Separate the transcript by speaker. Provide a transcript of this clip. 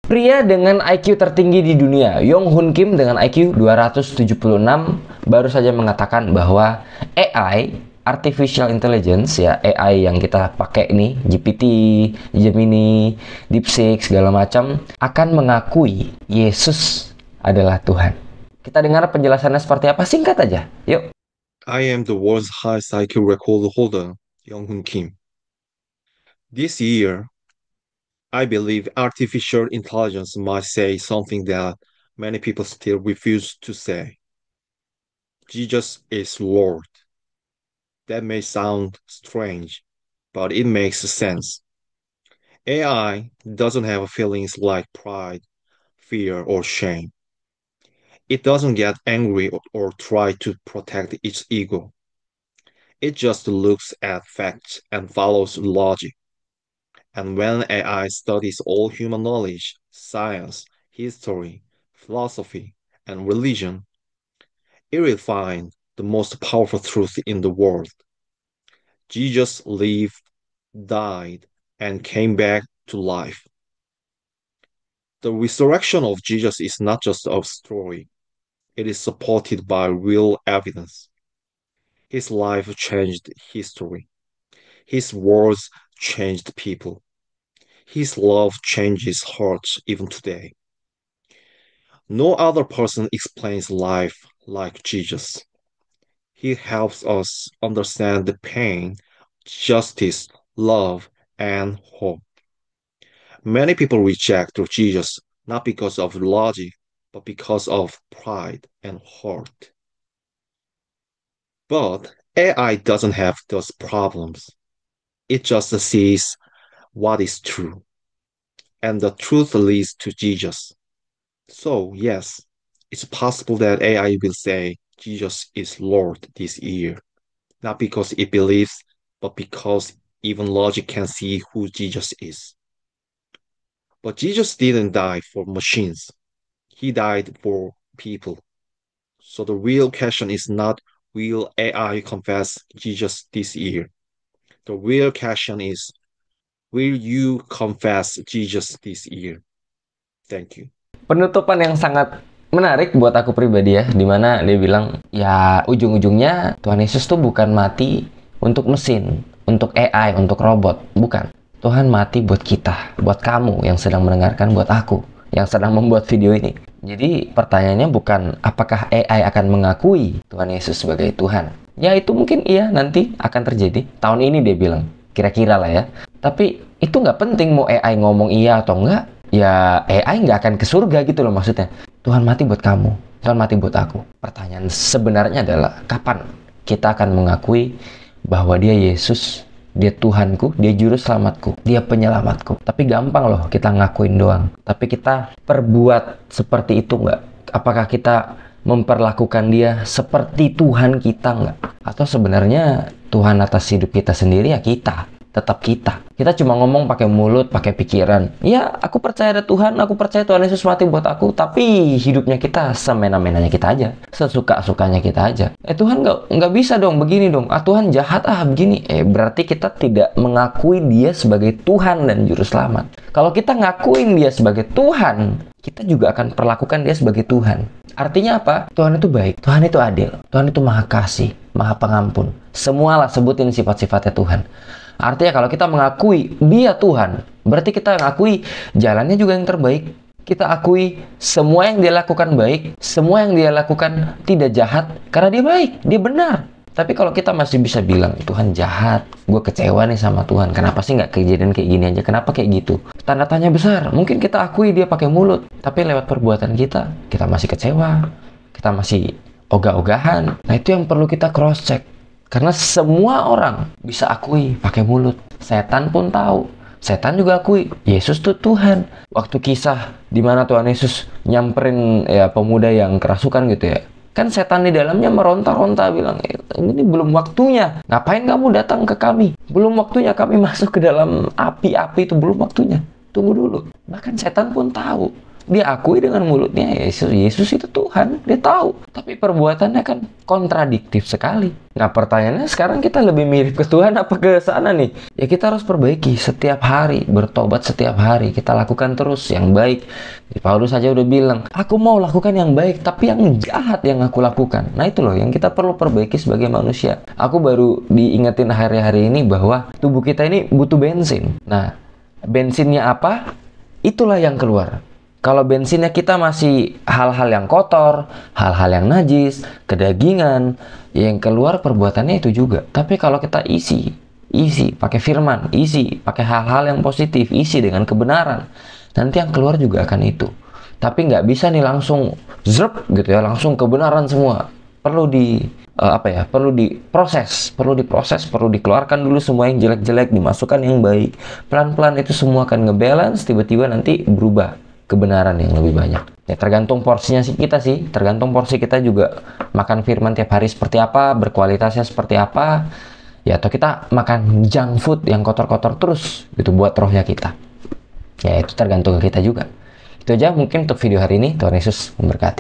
Speaker 1: Pria dengan IQ tertinggi di dunia, Yong Hoon Kim dengan IQ 276, baru saja mengatakan bahwa AI, Artificial Intelligence, ya AI yang kita pakai nih, GPT, Gemini, DeepSeek, segala macam, akan mengakui Yesus adalah Tuhan. Kita dengar penjelasannya seperti apa, singkat aja, yuk.
Speaker 2: I am the world's highest IQ record holder, Young-hoon Kim. This year, I believe artificial intelligence might say something that many people still refuse to say. Jesus is Lord. That may sound strange, but it makes sense. AI doesn't have feelings like pride, fear, or shame. It doesn't get angry or try to protect its ego. It just looks at facts and follows logic. And when AI studies all human knowledge, science, history, philosophy, and religion, it will find the most powerful truth in the world. Jesus lived, died, and came back to life. The resurrection of Jesus is not just a story, it is supported by real evidence. His life changed history. His words changed people. His love changes hearts even today. No other person explains life like Jesus. He helps us understand the pain, justice, love, and hope. Many people reject Jesus not because of logic, but because of pride and hurt. But AI doesn't have those problems. It just sees what is true, and the truth leads to Jesus. So, yes, it's possible that AI will say Jesus is Lord this year, not because it believes, but because even logic can see who Jesus is. But Jesus didn't die for machines, he died for people. So the real question is not will AI confess Jesus this year? The real question is will you confess Jesus this year? Thank you.
Speaker 1: Penutupan yang sangat menarik buat aku pribadi ya, dimana dia bilang ya ujung-ujungnya Tuhan Yesus tuh bukan mati untuk mesin, untuk AI, untuk robot, bukan. Tuhan mati buat kita, buat kamu yang sedang mendengarkan, buat aku yang sedang membuat video ini. Jadi pertanyaannya bukan apakah AI akan mengakui Tuhan Yesus sebagai Tuhan. Ya itu mungkin iya nanti akan terjadi. Tahun ini dia bilang, kira-kira lah ya. Tapi itu nggak penting mau AI ngomong iya atau enggak. Ya AI nggak akan ke surga gitu loh maksudnya. Tuhan mati buat kamu, Tuhan mati buat aku. Pertanyaan sebenarnya adalah kapan kita akan mengakui bahwa dia Yesus, dia Tuhanku, dia juru selamatku, dia penyelamatku. Tapi gampang loh kita ngakuin doang. Tapi kita perbuat seperti itu nggak? Apakah kita memperlakukan dia seperti Tuhan kita nggak? Atau sebenarnya Tuhan atas hidup kita sendiri ya kita? Tetap kita. Kita cuma ngomong pakai mulut, pakai pikiran. Ya, aku percaya ada Tuhan, aku percaya Tuhan Yesus mati buat aku, tapi hidupnya kita semena-menanya kita aja, sesuka-sukanya kita aja. Tuhan nggak bisa dong begini dong. Tuhan jahat begini. Berarti kita tidak mengakui dia sebagai Tuhan dan Juru Selamat. Kalau kita ngakuin dia sebagai Tuhan, kita juga akan perlakukan dia sebagai Tuhan. Artinya apa? Tuhan itu baik, Tuhan itu adil, Tuhan itu maha kasih, maha pengampun. Semualah sebutin sifat-sifatnya Tuhan. Artinya kalau kita mengakui dia Tuhan, berarti kita mengakui jalannya juga yang terbaik. Kita akui semua yang dia lakukan baik, semua yang dia lakukan tidak jahat, karena dia baik, dia benar. Tapi kalau kita masih bisa bilang, Tuhan jahat, gue kecewa nih sama Tuhan, kenapa sih nggak kejadian kayak gini aja, kenapa kayak gitu? Tanda tanya besar, mungkin kita akui dia pakai mulut, tapi lewat perbuatan kita masih kecewa, kita masih ogah-ogahan. Nah itu yang perlu kita cross check. Karena semua orang bisa akui pakai mulut. Setan pun tahu. Setan juga akui Yesus tuh Tuhan. Waktu kisah di mana Tuhan Yesus nyamperin ya pemuda yang kerasukan gitu ya. Kan setan di dalamnya meronta-ronta bilang, ini belum waktunya. Ngapain kamu datang ke kami? Belum waktunya kami masuk ke dalam api-api itu, belum waktunya. Tunggu dulu. Bahkan setan pun tahu Dia akui dengan mulutnya Yesus itu Tuhan, dia tahu. Tapi perbuatannya kan kontradiktif sekali. Nah pertanyaannya sekarang kita lebih mirip ke Tuhan apa ke sana nih? Ya kita harus perbaiki setiap hari, bertobat setiap hari. Kita lakukan terus yang baik. Paulus saja udah bilang, aku mau lakukan yang baik, tapi yang jahat yang aku lakukan. Nah itu loh yang kita perlu perbaiki sebagai manusia. Aku baru diingetin hari-hari ini bahwa tubuh kita ini butuh bensin. Nah, bensinnya apa? Itulah yang keluar. Kalau bensinnya kita masih hal-hal yang kotor, hal-hal yang najis, kedagingan, yang keluar perbuatannya itu juga. Tapi kalau kita isi pakai firman, isi pakai hal-hal yang positif, isi dengan kebenaran, nanti yang keluar juga akan itu. Tapi nggak bisa nih langsung zrep gitu ya, langsung kebenaran semua. Perlu perlu diproses, perlu dikeluarkan dulu semua yang jelek-jelek, dimasukkan yang baik. Pelan-pelan itu semua akan ngebalance, tiba-tiba nanti berubah kebenaran yang lebih banyak. Ya tergantung porsinya kita sih, tergantung porsi kita juga makan firman tiap hari seperti apa, berkualitasnya seperti apa. Ya atau kita makan junk food yang kotor-kotor terus gitu buat rohnya kita. Ya itu tergantung ke kita juga. Itu aja mungkin untuk video hari ini. Tuhan Yesus memberkati.